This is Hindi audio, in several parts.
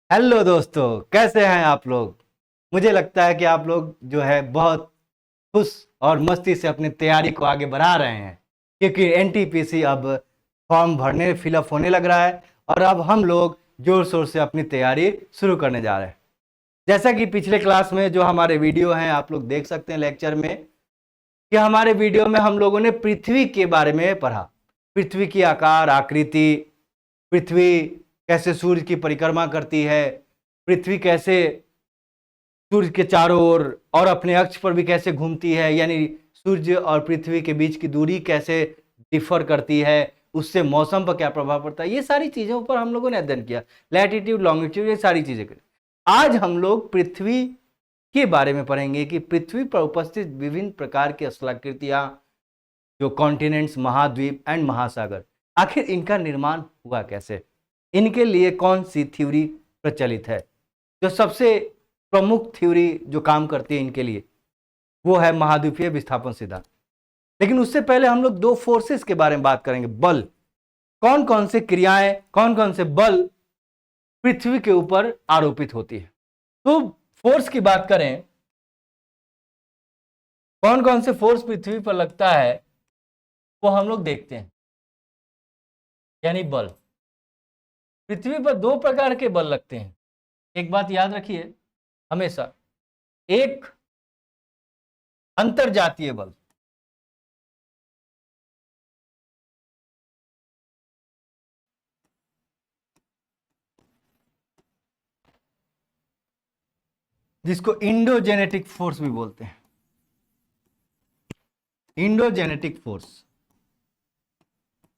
हेलो दोस्तों, कैसे हैं आप लोग। मुझे लगता है कि आप लोग जो है बहुत खुश और मस्ती से अपनी तैयारी को आगे बढ़ा रहे हैं, क्योंकि एनटीपीसी अब फॉर्म भरने फिलअप होने लग रहा है और अब हम लोग जोर शोर से अपनी तैयारी शुरू करने जा रहे हैं। जैसा कि पिछले क्लास में जो हमारे वीडियो हैं आप लोग देख सकते हैं लेक्चर में, कि हमारे वीडियो में हम लोगों ने पृथ्वी के बारे में पढ़ा। पृथ्वी की आकार आकृति, पृथ्वी कैसे सूर्य की परिक्रमा करती है, पृथ्वी कैसे सूर्य के चारों ओर और अपने अक्ष पर भी कैसे घूमती है, यानी सूर्य और पृथ्वी के बीच की दूरी कैसे डिफर करती है, उससे मौसम पर क्या प्रभाव पड़ता है, ये सारी चीजों पर हम लोगों ने अध्ययन किया। लैटिट्यूड लॉन्गिट्यूड ये सारी चीजें करें। आज हम लोग पृथ्वी के बारे में पढ़ेंगे कि पृथ्वी पर उपस्थित विभिन्न प्रकार की स्थलाकृतियां, जो कॉन्टिनेंट्स, महाद्वीप एंड महासागर, आखिर इनका निर्माण हुआ कैसे, इनके लिए कौन सी थ्योरी प्रचलित है। जो सबसे प्रमुख थ्योरी जो काम करती है इनके लिए, वो है महाद्वीपीय विस्थापन सिद्धांत। लेकिन उससे पहले हम लोग दो फोर्सेस के बारे में बात करेंगे। बल, कौन कौन से क्रियाएं, कौन कौन से बल पृथ्वी के ऊपर आरोपित होती है। तो फोर्स की बात करें, कौन कौन से फोर्स पृथ्वी पर लगता है वो हम लोग देखते हैं। यानी बल, पृथ्वी पर दो प्रकार के बल लगते हैं। एक बात याद रखिए हमेशा, एक अंतरजातीय बल, जिसको इंडोजेनेटिक फोर्स भी बोलते हैं। इंडोजेनेटिक फोर्स,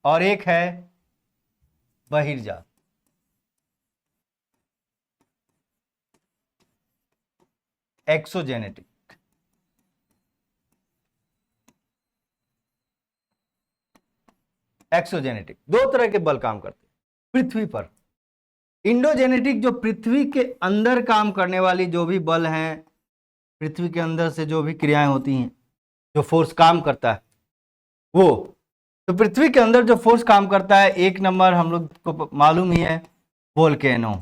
और एक है बहिर्जात। एक्सोजेनेटिक। एक्सोजेनेटिक दो तरह के बल काम करते हैं पृथ्वी पर। इंडोजेनेटिक जो पृथ्वी के अंदर काम करने वाली जो भी बल हैं, पृथ्वी के अंदर से जो भी क्रियाएं होती हैं, जो फोर्स काम करता है वो, तो पृथ्वी के अंदर जो फोर्स काम करता है, एक नंबर हम लोग को मालूम ही है, वोल्केनो।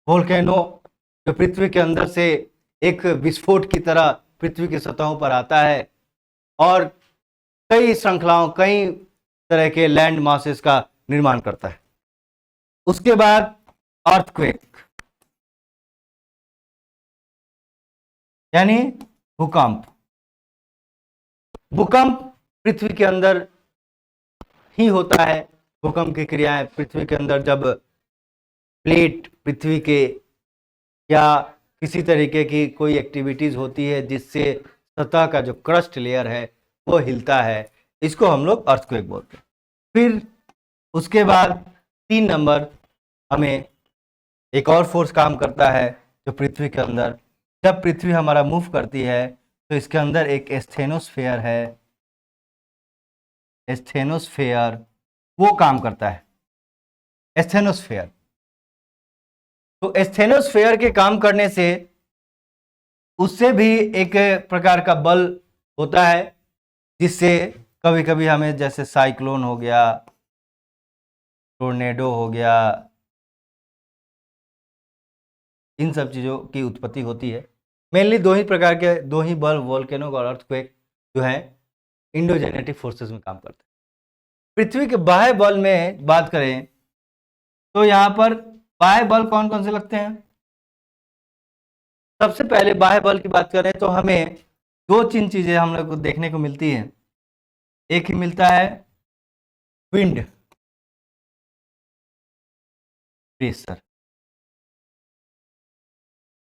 वोल्केनो जो पृथ्वी के अंदर से एक विस्फोट की तरह पृथ्वी की सतहों पर आता है और कई श्रृंखलाओं, कई तरह के लैंड मासेस का निर्माण करता है। उसके बाद अर्थक्वेक, यानी भूकंप। भूकंप पृथ्वी के अंदर ही होता है। भूकंप की क्रियाएं पृथ्वी के अंदर, जब प्लेट पृथ्वी के या किसी तरीके की कोई एक्टिविटीज होती है जिससे सतह का जो क्रस्ट लेयर है वो हिलता है, इसको हम लोग अर्थक्वेक बोलते हैं। फिर उसके बाद 3 नंबर, हमें एक और फोर्स काम करता है जो पृथ्वी के अंदर, जब पृथ्वी हमारा मूव करती है तो इसके अंदर एक स्टेनोस्फेयर है। स्टेनोस्फेयर वो काम करता है। स्टेनोस्फेयर, तो स्टेनोस्फेयर के काम करने से उससे भी एक प्रकार का बल होता है, जिससे कभी कभी हमें, जैसे साइक्लोन हो गया, टोर्नेडो हो गया, इन सब चीज़ों की उत्पत्ति होती है। मेनली दो ही प्रकार के, दो ही बल, वोल्केनो और अर्थक्वेक, जो है इंडोजेनेटिक फोर्सेस में काम करते हैं। पृथ्वी के बाह्य बल में बात करें तो यहाँ पर बाह्य बल कौन कौन से लगते हैं। सबसे पहले बाह्य बल की बात करें तो हमें दो तीन चीजें हम लोग को देखने को मिलती हैं। एक ही मिलता है विंड प्रेशर,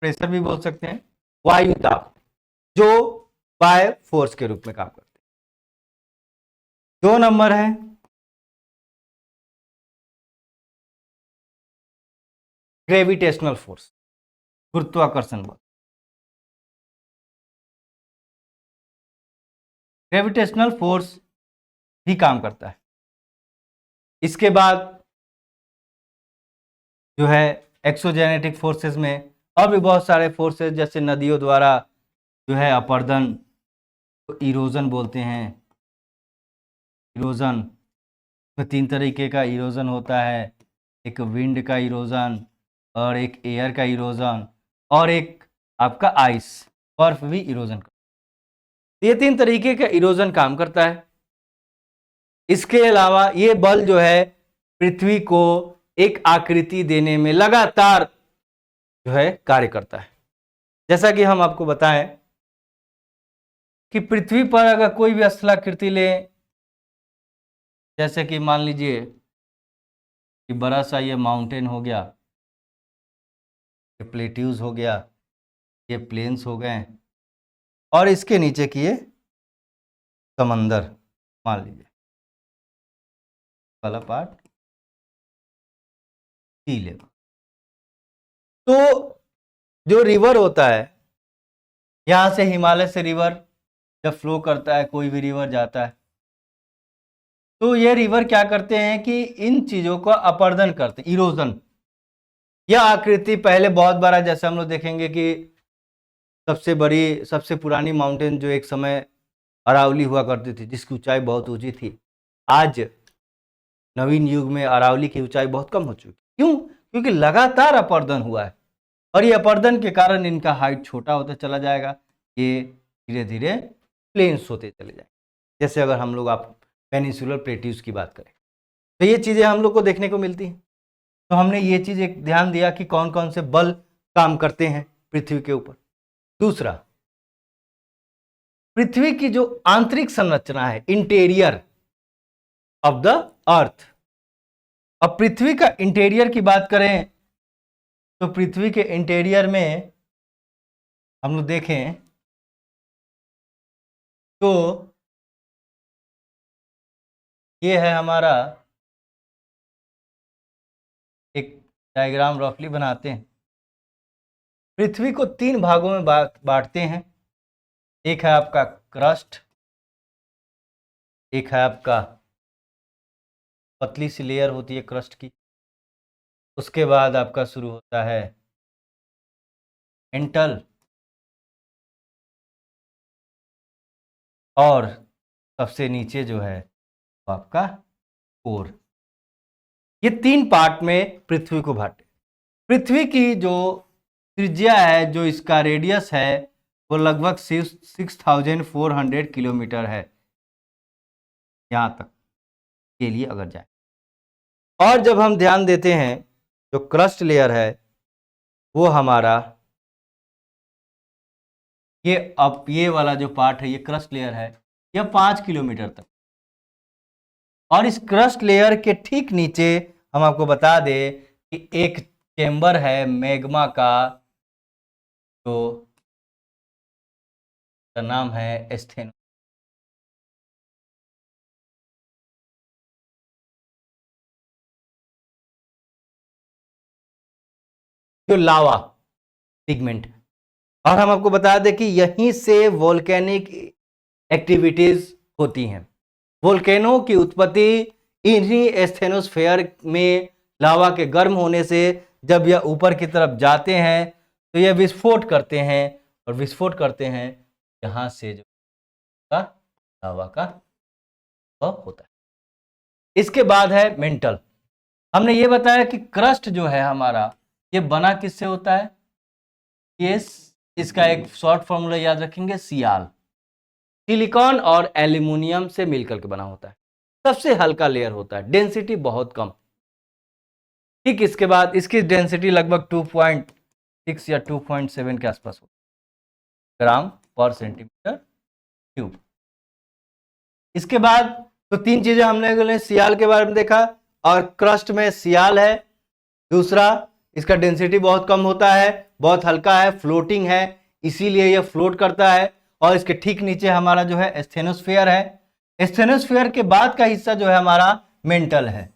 प्रेशर भी बोल सकते हैं, वायु दाब, जो बाह्य फोर्स के रूप में काम करते हैं। 2 नंबर है ग्रेविटेशनल फोर्स, गुरुत्वाकर्षण बल। ग्रेविटेशनल फोर्स भी काम करता है। इसके बाद जो है एक्सोजेनेटिक फोर्सेस में और भी बहुत सारे फोर्सेस, जैसे नदियों द्वारा जो है अपरदन, तो इरोजन बोलते हैं। इरोजन में 3 तरीके का इरोजन होता है, एक विंड का इरोजन, और एक एयर का इरोजन, और एक आपका आइस बर्फ भी इरोजन करता है। ये 3 तरीके का इरोजन काम करता है। इसके अलावा ये बल जो है पृथ्वी को एक आकृति देने में लगातार जो है कार्य करता है। जैसा कि हम आपको बताएं कि पृथ्वी पर अगर कोई भी स्थलाकृति लें, जैसे कि मान लीजिए कि बड़ा सा ये माउंटेन हो गया, ये प्लेट्यूज हो गया, ये प्लेन्स हो गए, और इसके नीचे की ये समंदर मान लीजिए वाला पार्ट सी लेवल। तो जो रिवर होता है, यहां से हिमालय से रिवर जब फ्लो करता है, कोई भी रिवर जाता है, तो ये रिवर क्या करते हैं कि इन चीजों का अपर्दन करते हैं, इरोजन। यह आकृति पहले बहुत बड़ा, जैसे हम लोग देखेंगे कि सबसे पुरानी माउंटेन जो एक समय अरावली हुआ करती थी, जिसकी ऊंचाई बहुत ऊंची थी, आज नवीन युग में अरावली की ऊंचाई बहुत कम हो चुकी। क्यों? क्योंकि लगातार अपर्दन हुआ है, और ये अपर्दन के कारण इनका हाइट छोटा होता चला जाएगा, ये धीरे धीरे प्लेन्स होते चले जाएंगे। जैसे अगर हम लोग आप पेनिसुलर प्लेट्यूज की बात करें, तो ये चीज़ें हम लोग को देखने को मिलती हैं। तो हमने ये चीज़ एक ध्यान दिया कि कौन कौन से बल काम करते हैं पृथ्वी के ऊपर। दूसरा, पृथ्वी की जो आंतरिक संरचना है, इंटीरियर ऑफ द अर्थ। अब पृथ्वी का इंटीरियर की बात करें तो पृथ्वी के इंटीरियर में हम लोग देखें तो ये है हमारा, एक डायग्राम रफली बनाते हैं। पृथ्वी को 3 भागों में बांटते हैं। एक है आपका क्रस्ट, एक है आपका पतली सी लेयर होती है क्रस्ट की, उसके बाद आपका शुरू होता है मेंटल, और सबसे नीचे जो है वो आपका कोर। ये 3 पार्ट में पृथ्वी को बांटे। पृथ्वी की जो त्रिज्या है, जो इसका रेडियस है, वो लगभग 6400 किलोमीटर है यहां तक के लिए अगर जाए। और जब हम ध्यान देते हैं, जो क्रस्ट लेयर है वो हमारा ये वाला जो पार्ट है, ये क्रस्ट लेयर है, यह 5 किलोमीटर तक। और इस क्रस्ट लेयर के ठीक नीचे हम आपको बता दें कि एक चेंबर है मैग्मा का, जो नाम है एस्थेनो। जो लावा पिगमेंट, और हम आपको बता दें कि यहीं से वोल्केनिक एक्टिविटीज होती हैं। वोल्केनो की उत्पत्ति इन्हीं एस्थेनोस्फेयर में लावा के गर्म होने से, जब यह ऊपर की तरफ जाते हैं तो यह विस्फोट करते हैं, और विस्फोट करते हैं यहाँ से जो लावा का वह होता है। इसके बाद है मेंटल। हमने ये बताया कि क्रस्ट जो है हमारा, ये बना किससे होता है? ये इसका एक शॉर्ट फॉर्मूला याद रखेंगे, सियाल। सिलिकॉन और एल्यूमिनियम से मिलकर के बना होता है। सबसे हल्का लेयर होता है, डेंसिटी बहुत कम। ठीक, इसके बाद इसकी डेंसिटी लगभग 2.6 या 2.7 के आसपास हो, ग्राम पर सेंटीमीटर क्यूब। इसके बाद तो 3 चीजें हमने सियाल के बारे में देखा, और क्रस्ट में सियाल है। दूसरा, इसका डेंसिटी बहुत कम होता है, बहुत हल्का है, फ्लोटिंग है, इसीलिए यह फ्लोट करता है। और इसके ठीक नीचे हमारा जो है एस्थेनोस्फेयर है। एस्थेनोस्फेयर के बाद का हिस्सा जो है हमारा मेंटल है।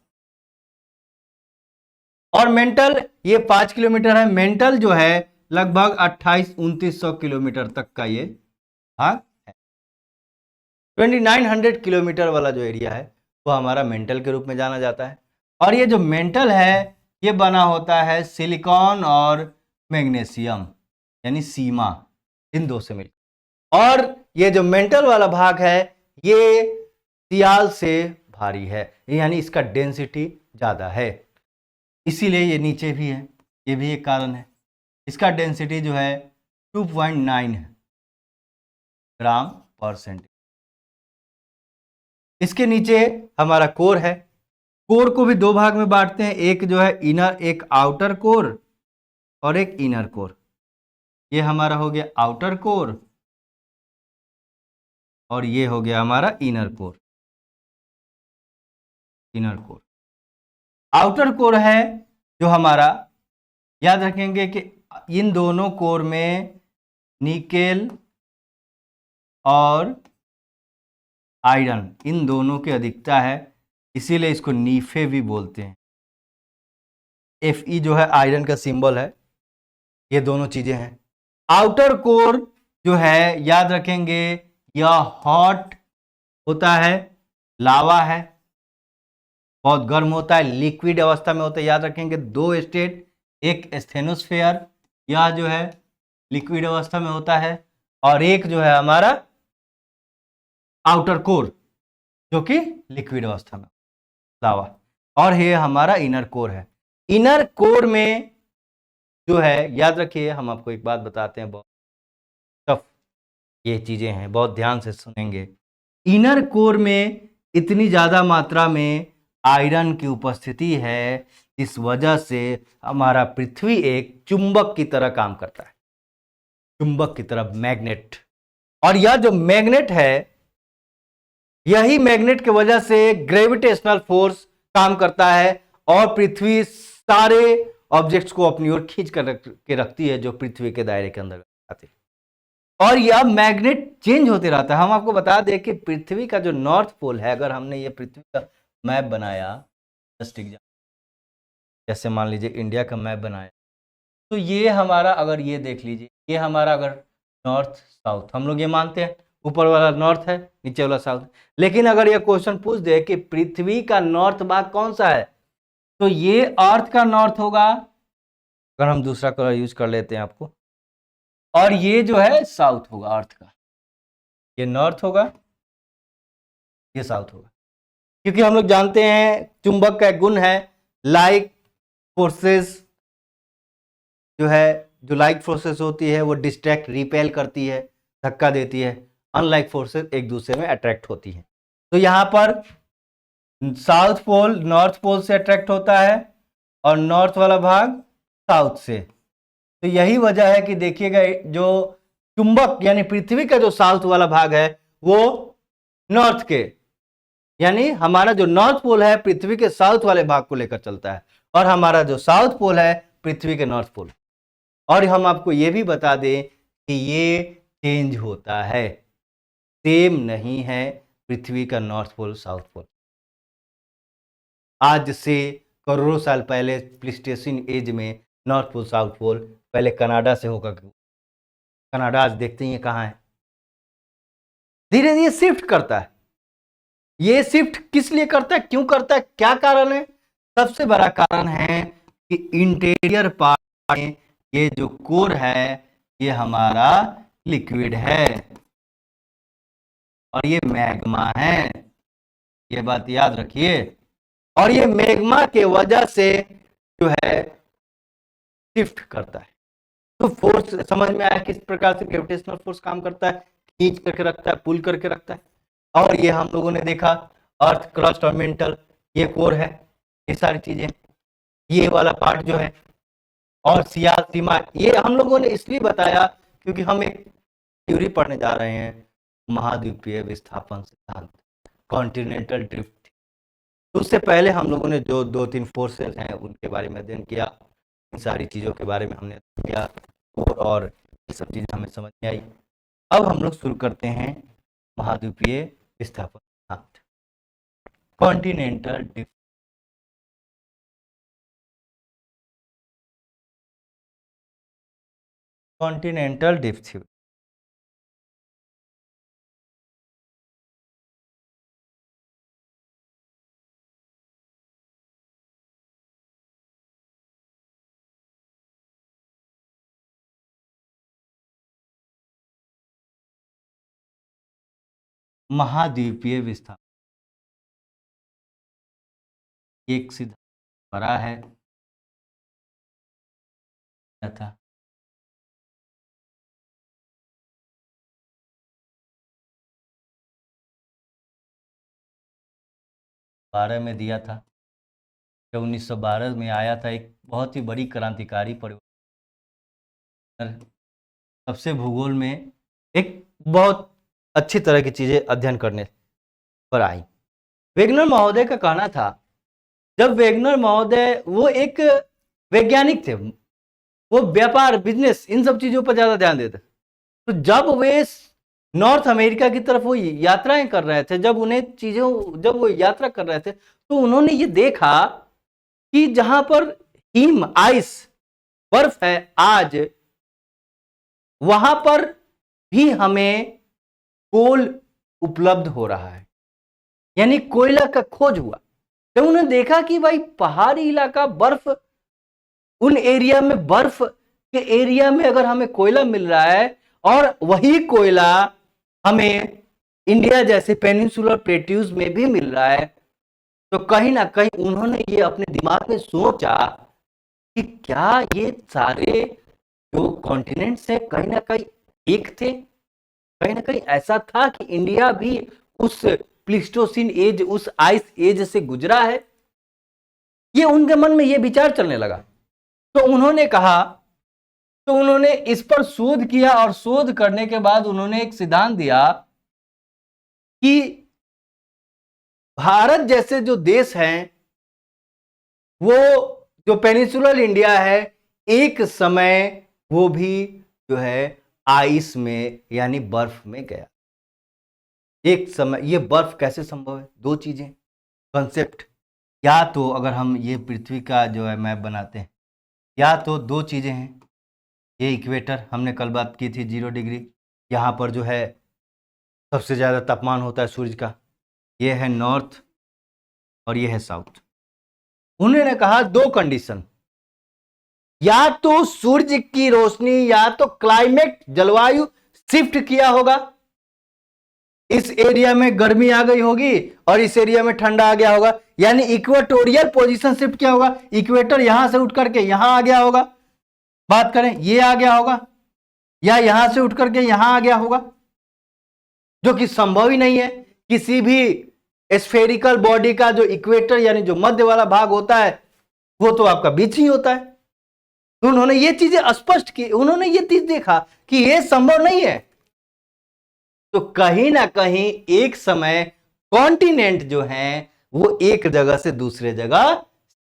और मेंटल ये 5 किलोमीटर है। मेंटल जो है लगभग 2800-2900 किलोमीटर तक का ये भाग है। 2900 किलोमीटर वाला जो एरिया है वो हमारा मेंटल के रूप में जाना जाता है। और ये जो मेंटल है ये बना होता है सिलिकॉन और मैग्नीशियम, यानी सीमा, इन दो से मिल। और ये जो मेंटल वाला भाग है ये सियाल से भारी है, यानी इसका डेंसिटी ज्यादा है। इसीलिए ये नीचे भी है, ये भी एक कारण है। इसका डेंसिटी जो है 2.9 है ग्राम पर सेंटीमीटर। इसके नीचे हमारा कोर है। कोर को भी दो भाग में बांटते हैं, एक जो है इनर, एक आउटर कोर और एक इनर कोर। ये हमारा हो गया आउटर कोर और ये हो गया हमारा inner core. Inner core, outer core है जो हमारा, याद रखेंगे कि इन दोनों कोर में निकेल और आयरन, इन दोनों की अधिकता है, इसीलिए इसको नीफे भी बोलते हैं। Fe जो है आयरन का सिंबल है। ये दोनों चीजें हैं। आउटर कोर जो है, याद रखेंगे, यह हॉट होता है, लावा है, बहुत गर्म होता है, लिक्विड अवस्था में होता है। याद रखेंगे दो स्टेट, एक स्टेनोस्फेयर, यह जो है लिक्विड अवस्था में होता है, और एक जो है हमारा आउटर कोर जो कि लिक्विड अवस्था में, लावा। और ये हमारा इनर कोर है। इनर कोर में जो है, याद रखिए, हम आपको एक बात बताते हैं, बहुत टफ ये चीजें हैं, बहुत ध्यान से सुनेंगे। इनर कोर में इतनी ज्यादा मात्रा में आयरन की उपस्थिति है, इस वजह से हमारा पृथ्वी एक चुंबक की तरह काम करता है, चुंबक की तरह, मैग्नेट। और यह जो मैग्नेट है, यही मैग्नेट की वजह से ग्रेविटेशनल फोर्स काम करता है और पृथ्वी सारे ऑब्जेक्ट्स को अपनी ओर खींच कर के रखती है जो पृथ्वी के दायरे के अंदर आते हैं। और यह मैग्नेट चेंज होते रहता है। हम आपको बता दें कि पृथ्वी का जो नॉर्थ पोल है, अगर हमने ये पृथ्वी का मैप बनाया, जस्ट एग्जाम्पल, जैसे मान लीजिए इंडिया का मैप बनाया, तो ये हमारा, अगर ये देख लीजिए, ये हमारा अगर नॉर्थ साउथ, हम लोग ये मानते हैं ऊपर वाला नॉर्थ है, नीचे वाला साउथ। लेकिन अगर ये क्वेश्चन पूछ दे कि पृथ्वी का नॉर्थ भाग कौन सा है, तो ये अर्थ का नॉर्थ होगा, अगर हम दूसरा कलर यूज कर लेते हैं आपको, और ये जो है साउथ होगा अर्थ का। ये नॉर्थ होगा, ये साउथ होगा, क्योंकि हम लोग जानते हैं चुंबक का एक गुण है, लाइक फोर्सेस जो है, जो लाइक फोर्सेस होती है वो डिस्ट्रैक्ट, रिपेल करती है, धक्का देती है। अनलाइक फोर्सेस एक दूसरे में अट्रैक्ट होती है। तो यहां पर साउथ पोल नॉर्थ पोल से अट्रैक्ट होता है और नॉर्थ वाला भाग साउथ से। तो यही वजह है कि देखिएगा, जो चुंबक यानी पृथ्वी का जो साउथ वाला भाग है वो नॉर्थ के, यानी हमारा जो नॉर्थ पोल है पृथ्वी के साउथ वाले भाग को लेकर चलता है, और हमारा जो साउथ पोल है पृथ्वी के नॉर्थ पोल। और हम आपको ये भी बता दें कि ये चेंज होता है, सेम नहीं है पृथ्वी का नॉर्थ पोल साउथ पोल। आज से करोड़ों साल पहले प्लीस्टोसीन एज में नॉर्थ पोल साउथ पोल पहले कनाडा से होकर, कनाडा आज देखते हैं कहाँ है। धीरे धीरे शिफ्ट करता है। ये शिफ्ट किस लिए करता है, क्यों करता है, क्या कारण है? सबसे बड़ा कारण है कि इंटीरियर पार्ट में ये जो कोर है ये हमारा लिक्विड है और ये मैग्मा है, ये बात याद रखिए। और ये मैग्मा के वजह से जो है शिफ्ट करता है। तो फोर्स समझ में आया किस प्रकार से ग्रेविटेशनल फोर्स काम करता है, खींच करके रखता है, पुल करके रखता है। और ये हम लोगों ने देखा अर्थ क्रस्ट और मेंटल, ये कोर है, ये सारी चीजें, ये वाला पार्ट जो है, और सियाल सीमा, ये हम लोगों ने इसलिए बताया क्योंकि हम एक थ्योरी पढ़ने जा रहे हैं, महाद्वीपीय विस्थापन सिद्धांत, कॉन्टिनेंटल ड्रिफ्ट। तो उससे पहले हम लोगों ने जो दो तीन फोर्सेस हैं उनके बारे में अध्ययन किया, इन सारी चीज़ों के बारे में हमने किया और ये सब चीज़ें हमें समझ में आई। अब हम लोग शुरू करते हैं महाद्वीपीय विस्थापन सिद्धांत, continental drift. Continental drift theory, महाद्वीपीय विस्थापन एक सिद्धांत बड़ा है, क्या था? 12 में दिया था, जब 1912 में आया था, एक बहुत ही बड़ी क्रांतिकारी परिवर्तन। तब से भूगोल में एक बहुत अच्छी तरह की चीजें अध्ययन करने पर आई। वेगनर महोदय का कहना था, जब वेगनर महोदय वो एक वैज्ञानिक थे, वो व्यापार बिजनेस इन सब चीजों पर ज्यादा ध्यान देते, तो जब वे नॉर्थ अमेरिका की तरफ वो यात्राएं कर रहे थे, जब वो यात्रा कर रहे थे, तो उन्होंने ये देखा कि जहां पर हिम आइस बर्फ है आज, वहां पर भी हमें कोल उपलब्ध हो रहा है, यानी कोयला का खोज हुआ। जब उन्होंने देखा कि भाई पहाड़ी इलाका, बर्फ, उन एरिया में, बर्फ के एरिया में अगर हमें कोयला मिल रहा है और वही कोयला हमें इंडिया जैसे पेनिनसुलर प्लेट्यूज में भी मिल रहा है, तो कहीं ना कहीं उन्होंने ये अपने दिमाग में सोचा कि क्या ये सारे जो कॉन्टिनेंट्स है कहीं ना कहीं एक थे, कहीं ना कहीं ऐसा था कि इंडिया भी उस प्लीस्टोसिन एज, उस आइस एज से गुजरा है। ये उनके मन में ये विचार चलने लगा, तो उन्होंने कहा, तो उन्होंने इस पर शोध किया और शोध करने के बाद उन्होंने एक सिद्धांत दिया कि भारत जैसे जो देश हैं, वो जो पेनिनसुलर इंडिया है, एक समय वो भी जो है आइस में यानी बर्फ में गया। एक समय ये बर्फ कैसे संभव है? दो चीजें कॉन्सेप्ट, या तो अगर हम ये पृथ्वी का जो है मैप बनाते हैं, या तो दो चीजें हैं, ये इक्वेटर हमने कल बात की थी 0 डिग्री, यहाँ पर जो है सबसे ज़्यादा तापमान होता है सूरज का, ये है नॉर्थ और ये है साउथ। उन्होंने कहा दो कंडीशन, या तो सूरज की रोशनी, या तो क्लाइमेट, जलवायु शिफ्ट किया होगा, इस एरिया में गर्मी आ गई होगी और इस एरिया में ठंडा आ गया होगा, यानी इक्वेटोरियल पोजीशन शिफ्ट किया होगा, इक्वेटर यहां से उठ करके यहां आ गया होगा, बात करें ये आ गया होगा, या यहां से उठ करके यहां आ गया होगा, जो कि संभव ही नहीं है। किसी भी स्फेरिकल बॉडी का जो इक्वेटर यानी जो मध्य वाला भाग होता है, वो तो आपका बीच ही होता है। तो उन्होंने ये चीजें स्पष्ट की, उन्होंने ये चीज देखा कि ये संभव नहीं है, तो कहीं ना कहीं एक समय कॉन्टिनेंट जो हैं वो एक जगह से दूसरे जगह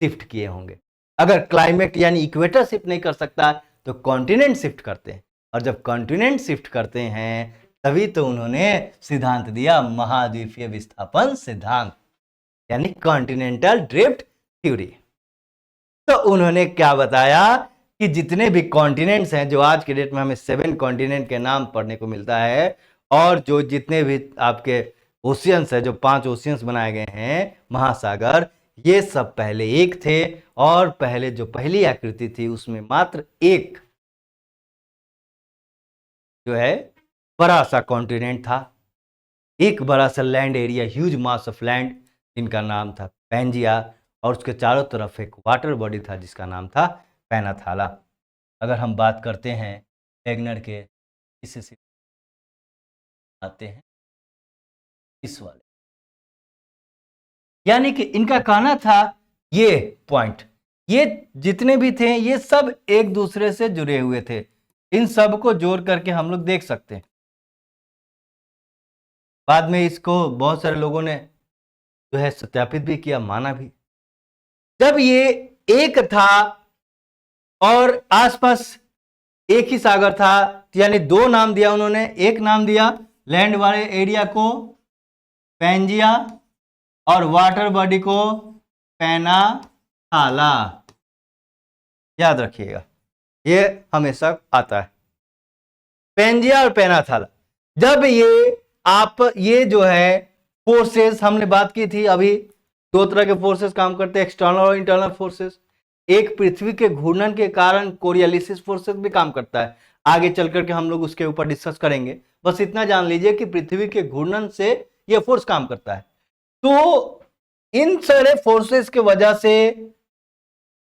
शिफ्ट किए होंगे। अगर क्लाइमेट यानी इक्वेटर शिफ्ट नहीं कर सकता तो कॉन्टिनेंट शिफ्ट करते हैं, और जब कॉन्टिनेंट शिफ्ट करते हैं तभी तो उन्होंने सिद्धांत दिया महाद्वीपीय विस्थापन सिद्धांत, यानी कॉन्टिनेंटल ड्रिफ्ट थ्योरी। तो उन्होंने क्या बताया कि जितने भी कॉन्टिनेंट्स हैं, जो आज के डेट में हमें 7 कॉन्टिनेंट के नाम पढ़ने को मिलता है, और जो जितने भी आपके ओशियंस है, जो 5 ओशियंस बनाए गए हैं, महासागर, ये सब पहले एक थे, और पहले जो पहली आकृति थी उसमें मात्र एक जो है बड़ा सा कॉन्टिनेंट था, एक बड़ा सा land area, huge mass of land, जिनका नाम था पैंजिया, और उसके चारों तरफ एक वाटर बॉडी था जिसका नाम था पैनाथाला। अगर हम बात करते हैं वेगनर के, इससे आते हैं इस वाले, यानी कि इनका कहना था ये पॉइंट, ये जितने भी थे ये सब एक दूसरे से जुड़े हुए थे, इन सब को जोड़ करके हम लोग देख सकते हैं। बाद में इसको बहुत सारे लोगों ने जो है सत्यापित भी किया, माना भी। जब ये एक था और आसपास एक ही सागर था, यानी दो नाम दिया उन्होंने, एक नाम दिया लैंड वाले एरिया को पैंजिया और वाटर बॉडी को पैनाथाला, याद रखिएगा ये हमेशा आता है, पैंजिया और पैनाथाला। जब ये जो है फोर्सेस, हमने बात की थी अभी, दो तरह के फोर्सेस काम करते हैं, एक्सटर्नल और इंटरनल फोर्सेस। एक पृथ्वी के घूर्णन के कारण कोरियोलिसिस फोर्सेस भी काम करता है, आगे चल करके हम लोग उसके ऊपर डिस्कस करेंगे, बस इतना जान लीजिए कि पृथ्वी के घूर्णन से यह फोर्स काम करता है। तो इन सारे फोर्सेस के वजह से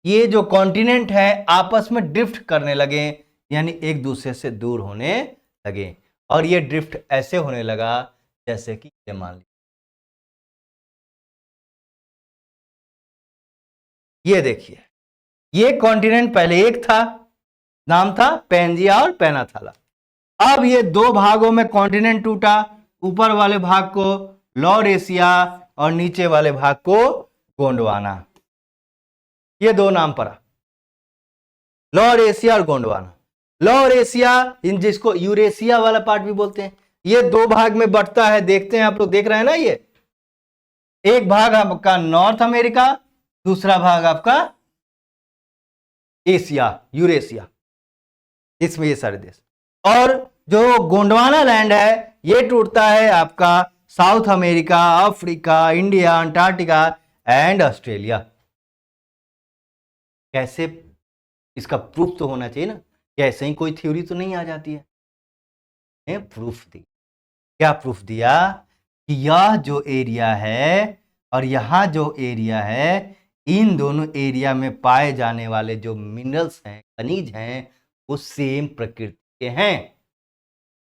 ये जो कॉन्टिनेंट है आपस में ड्रिफ्ट करने लगे, यानी एक दूसरे से दूर होने लगे। और ये ड्रिफ्ट ऐसे होने लगा जैसे कि ये मान लीजिए, ये देखिए, ये कॉन्टिनेंट पहले एक था, नाम था पैंजिया और पेनाथाला। अब ये दो भागों में कॉन्टिनेंट टूटा, ऊपर वाले भाग को लॉरेशिया और नीचे वाले भाग को गोंडवाना। ये दो नाम पड़ा, लॉरेशिया और गोंडवाना। लॉरेशिया, इन जिसको यूरेशिया वाला पार्ट भी बोलते हैं, ये दो भाग में बंटता है। देखते हैं, आप लोग देख रहे हैं ना, ये एक भाग आपका नॉर्थ अमेरिका, दूसरा भाग आपका एशिया, यूरेशिया, इसमें ये सारे देश। और जो गोंडवाना लैंड है ये टूटता है आपका south America, Africa, India, Antarctica and Australia. कैसे, इसका प्रूफ तो होना चाहिए ना, कि ऐसे ही कोई थ्योरी तो नहीं आ जाती है। प्रूफ दी, क्या प्रूफ दिया कि यह जो एरिया है और यहां जो एरिया है, इन दोनों एरिया में पाए जाने वाले जो मिनरल्स हैं, खनिज हैं, वो सेम प्रकृति के हैं।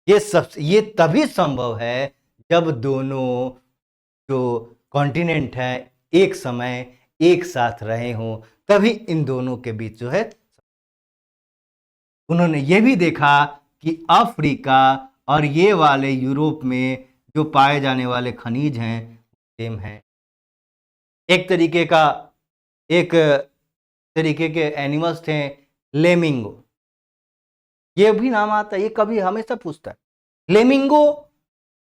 ये तभी संभव है जब दोनों जो कॉन्टिनेंट है एक समय एक साथ रहे हों, तभी इन दोनों के बीच जो है। उन्होंने ये भी देखा कि अफ्रीका और ये वाले यूरोप में जो पाए जाने वाले खनिज हैं सेम हैं। एक तरीके के एनिमल्स थे लेमिंगो, ये भी नाम आता है, ये कभी हमेशा पूछता है। लेमिंगो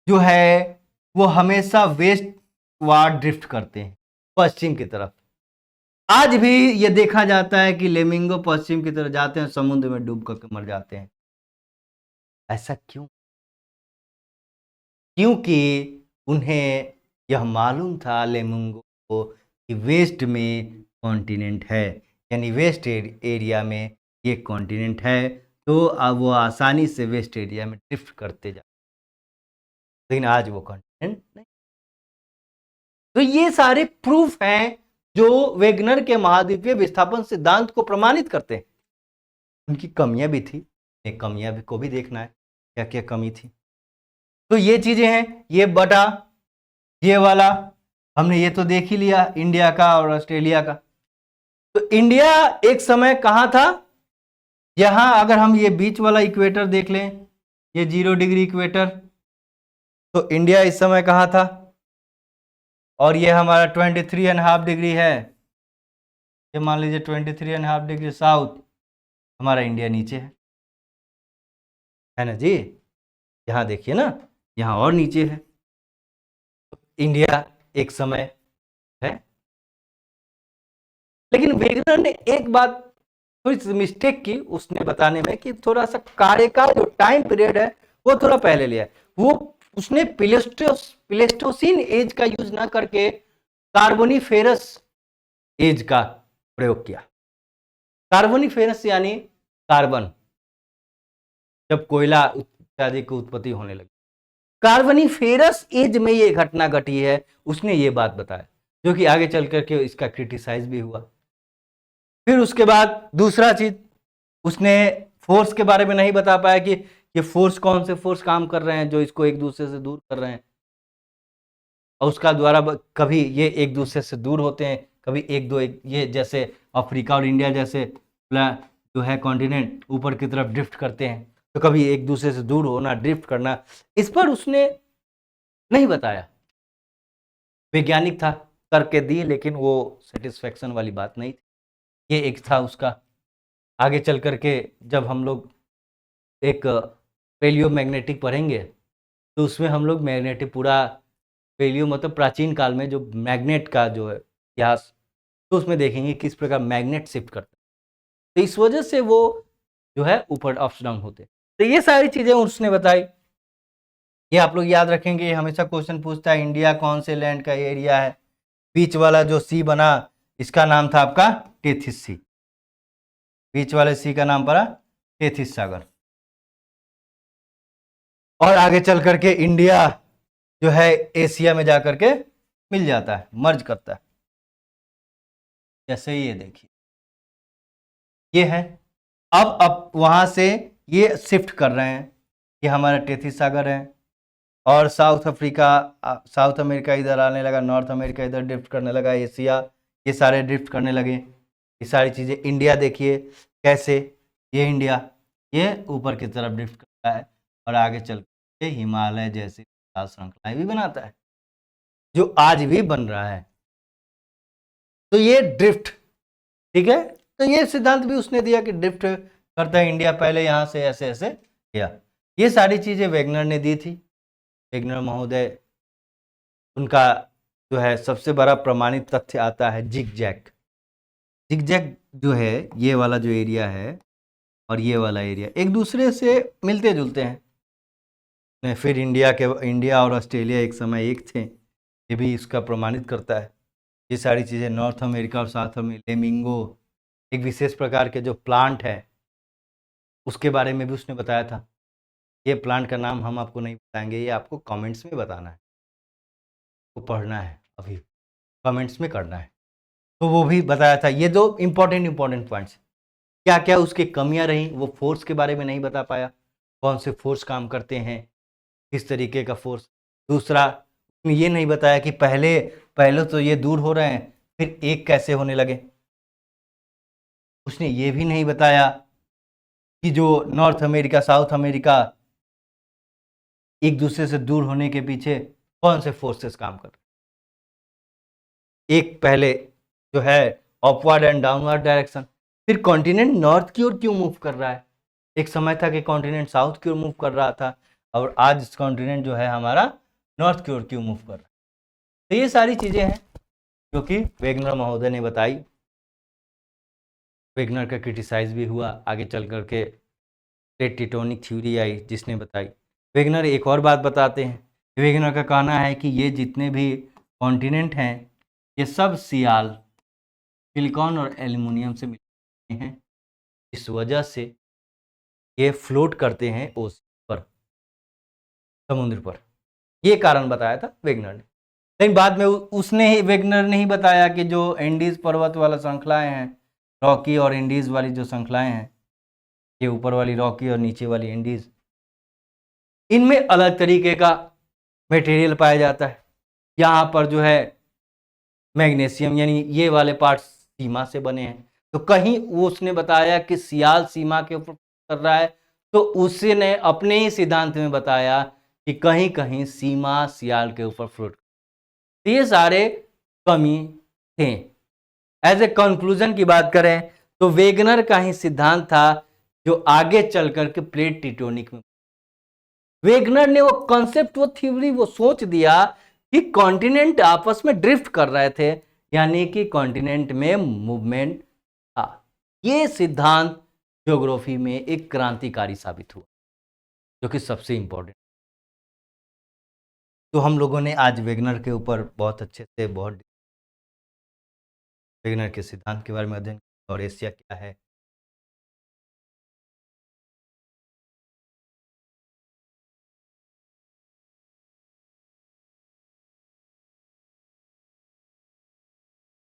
जो है वो हमेशा वेस्ट वार्ड ड्रिफ्ट करते हैं, पश्चिम की तरफ। आज भी ये देखा जाता है कि लेमिंगो पश्चिम की तरफ जाते हैं, समुद्र में डूब कर मर जाते हैं। ऐसा क्यों? क्योंकि उन्हें यह मालूम था लेमिंगो को कि वेस्ट में कॉन्टिनेंट है, यानी वेस्ट एरिया में ये कॉन्टिनेंट है, तो अब वो आसानी से वेस्ट एरिया में ड्रिफ्ट करते जाते, लेकिन आज वो कॉन्टिनेंट नहीं। तो ये सारे प्रूफ हैं जो वेगनर के महाद्वीपीय विस्थापन सिद्धांत को प्रमाणित करते हैं। उनकी कमियां भी थी, एक कमियां भी को भी देखना है, क्या क्या कमी थी। तो ये चीजें हैं, ये बटा, ये वाला हमने ये तो देख ही लिया, इंडिया का और ऑस्ट्रेलिया का। तो इंडिया एक समय कहां था? यहां अगर हम ये बीच वाला इक्वेटर देख लें, ये 0 डिग्री इक्वेटर, तो इंडिया इस समय कहां था? और ये हमारा 23.5 डिग्री है, ये मान लीजिए 23.5 डिग्री साउथ, हमारा इंडिया नीचे है ना जी। यहाँ देखिए ना, यहाँ और नीचे है। तो इंडिया एक समय है। लेकिन वेगनर ने एक बात थोड़ी सी मिस्टेक की उसने बताने में, कि थोड़ा सा कार्य का जो टाइम पीरियड है वो थोड़ा पहले लिया है। वो उसने प्लेस्टोसीन एज का यूज ना करके कार्बोनिफेरस एज का प्रयोग किया। कार्बोनिफेरस यानी कार्बन, जब कोयला इत्यादि की उत्पत्ति होने लगी, कार्बोनिफेरस एज में ये घटना घटी है, उसने ये बात बताया, जो कि आगे चल करके इसका क्रिटिसाइज भी हुआ। फिर उसके बाद दूसरा चीज, उसने फोर्स के बारे में नहीं बता पाया कि ये फोर्स, कौन से फोर्स काम कर रहे हैं जो इसको एक दूसरे से दूर कर रहे हैं, और उसका द्वारा कभी ये एक दूसरे से दूर होते हैं, कभी ये जैसे अफ्रीका और इंडिया जैसे जो है कॉन्टिनेंट ऊपर की तरफ ड्रिफ्ट करते हैं, तो कभी एक दूसरे से दूर होना, ड्रिफ्ट करना, इस पर उसने नहीं बताया। वैज्ञानिक था, करके दिए, लेकिन वो सेटिस्फेक्शन वाली बात नहीं थी। ये एक था उसका। आगे चल करके जब हम लोग एक पेलियो मैग्नेटिक पढ़ेंगे, तो उसमें हम लोग मैग्नेटिक पूरा पेलियो मतलब प्राचीन काल में जो मैग्नेट का जो है इतिहास, तो उसमें देखेंगे किस प्रकार मैग्नेट शिफ्ट करते हैं। तो इस वजह से वो जो है ऊपर अप डाउन होते। तो ये सारी चीजें उसने बताई। ये आप लोग याद रखेंगे, हमेशा क्वेश्चन पूछता है इंडिया कौन से लैंड का एरिया है। बीच वाला जो सी बना, इसका नाम था आपका टेथिस सी। बीच वाले सी का नाम पड़ा टेथिस सागर। और आगे चल करके इंडिया जो है एशिया में जाकर के मिल जाता है, मर्ज करता है। जैसे ये देखिए, ये है। अब वहां से ये शिफ्ट कर रहे हैं, ये हमारा टेथिस सागर है, और साउथ अफ्रीका, साउथ अमेरिका इधर आने लगा, नॉर्थ अमेरिका इधर ड्रिफ्ट करने लगा, एशिया, ये सारे ड्रिफ्ट करने लगे, ये सारी चीज़ें। इंडिया देखिए कैसे, ये इंडिया ये ऊपर की तरफ ड्रिफ्ट करता है और आगे चल के हिमालय जैसी श्रृंखलाएं भी बनाता है, जो आज भी बन रहा है। तो ये ड्रिफ्ट, ठीक है, तो ये सिद्धांत भी उसने दिया कि ड्रिफ्ट करता है इंडिया, पहले यहां से ऐसे ऐसे किया। ये सारी चीजें वेगनर ने दी थी। वेगनर महोदय, उनका जो है सबसे बड़ा प्रमाणित तथ्य आता है जिग जैग। जिग जैग जो है, ये वाला जो एरिया है और ये वाला एरिया एक दूसरे से मिलते जुलते हैं। फिर इंडिया और ऑस्ट्रेलिया एक समय एक थे, ये भी इसका प्रमाणित करता है। ये सारी चीज़ें, नॉर्थ अमेरिका और साउथ अमेरिका, लेमिंगो एक विशेष प्रकार के जो प्लांट है उसके बारे में भी उसने बताया था। ये प्लांट का नाम हम आपको नहीं बताएंगे, ये आपको कमेंट्स में बताना है, वो पढ़ना है, अभी कमेंट्स में करना है। तो वो भी बताया था। ये दो इम्पोर्टेंट पॉइंट्स, क्या क्या उसकी कमियां रही। वो फोर्स के बारे में नहीं बता पाया, कौन से फोर्स काम करते हैं, किस तरीके का फोर्स। दूसरा, ये नहीं बताया कि पहले तो ये दूर हो रहे हैं, फिर एक कैसे होने लगे। उसने ये भी नहीं बताया कि जो नॉर्थ अमेरिका साउथ अमेरिका एक दूसरे से दूर होने के पीछे कौन से फोर्सेस काम कर रहे हैं। एक पहले जो है अपवर्ड एंड डाउनवर्ड डायरेक्शन, फिर कॉन्टिनेंट नॉर्थ की ओर क्यों मूव कर रहा है। एक समय था कि कॉन्टिनेंट साउथ की ओर मूव कर रहा था, और आज कॉन्टिनेंट जो है हमारा नॉर्थ की ओर क्यों मूव कर रहा है। तो ये सारी चीजें हैं जो कि वेगनर महोदय ने बताई। वेगनर का क्रिटिसाइज भी हुआ, आगे चल करके प्लेट टेक्टोनिक थ्योरी आई जिसने बताई। वेगनर एक और बात बताते हैं, वेगनर का कहना है कि ये जितने भी कॉन्टिनेंट हैं ये सब सियाल सिलिकॉन और एल्युमिनियम से मिलते हैं, इस वजह से ये फ्लोट करते हैं ओशन पर, समुद्र पर। ये कारण बताया था वेगनर ने। लेकिन बाद में वेगनर ने ही बताया कि जो एंडीज पर्वत वाला श्रृंखलाएं हैं, रॉकी और इंडीज वाली जो श्रृंखलाएं हैं, ये ऊपर वाली रॉकी और नीचे वाली इंडीज, इनमें अलग तरीके का मटेरियल पाया जाता है। यहाँ पर जो है मैग्नीशियम, यानी ये वाले पार्ट्स सीमा से बने हैं। तो कहीं वो उसने बताया कि सियाल सीमा के ऊपर कर रहा है, तो उसने अपने ही सिद्धांत में बताया कि कहीं कहीं सीमा सियाल के ऊपर फ्लोट। तो ये सारे कमी थे। एज ए कंक्लूजन की बात करें तो वेगनर का ही सिद्धांत था जो आगे चल करके प्लेट टेक्टोनिक में, वेगनर ने वो कॉन्सेप्ट, वो थ्योरी, वो सोच दिया कि कॉन्टिनेंट आपस में ड्रिफ्ट कर रहे थे, यानी कि कॉन्टिनेंट में मूवमेंट था। ये सिद्धांत ज्योग्राफी में एक क्रांतिकारी साबित हुआ, जो कि सबसे इंपॉर्टेंट। तो हम लोगों ने आज वेगनर के ऊपर बहुत अच्छे से, बहुत वेगनर के सिद्धांत के बारे में अध्ययन किया, और एशिया क्या है।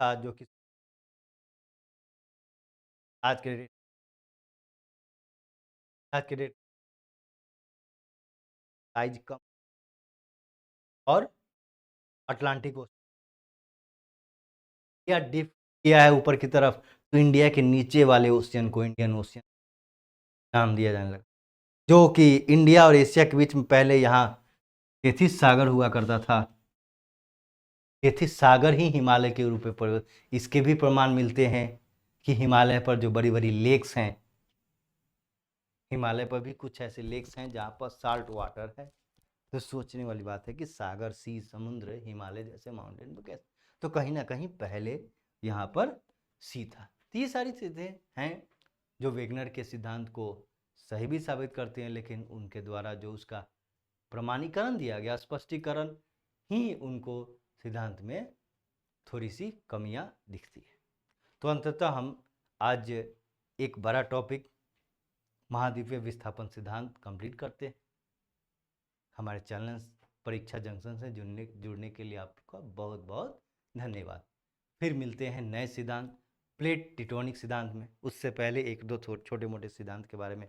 जो कि आज के डेट आज के डेट साइज कम और अटलांटिक ओशन या डिप किया है ऊपर की तरफ, तो इंडिया के नीचे वाले ओशियन को इंडियन ओशियन नाम दिया जाने लगा। जो कि इंडिया और एशिया के बीच में पहले यहाँ तेथिस सागर हुआ करता था। तेथिस सागर ही हिमालय के रूप में परिवर्तित, इसके भी प्रमाण मिलते हैं कि हिमालय पर जो बड़ी बड़ी लेक्स हैं, हिमालय पर भी कुछ ऐसे लेक्स हैं जहाँ पर साल्ट वाटर है। तो सोचने वाली बात है कि सागर, सी, समुद्र, हिमालय जैसे माउंटेन पर कैसे, तो कहीं ना कहीं पहले यहाँ पर सी था। तो ये सारी चीज़ें हैं जो वेगनर के सिद्धांत को सही भी साबित करते हैं, लेकिन उनके द्वारा जो उसका प्रमाणीकरण दिया गया, स्पष्टीकरण, ही उनको सिद्धांत में थोड़ी सी कमियां दिखती है। तो अंततः हम आज एक बड़ा टॉपिक महाद्वीपीय विस्थापन सिद्धांत कंप्लीट करते हैं। हमारे चैनल परीक्षा जंक्शन से जुड़ने के लिए आपका बहुत बहुत धन्यवाद। फिर मिलते हैं नए सिद्धांत प्लेट टेक्टोनिक सिद्धांत में। उससे पहले एक दो छोटे मोटे सिद्धांत के बारे में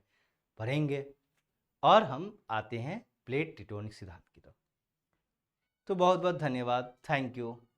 पढ़ेंगे और हम आते हैं प्लेट टेक्टोनिक सिद्धांत की तरफ। तो बहुत बहुत धन्यवाद, थैंक यू।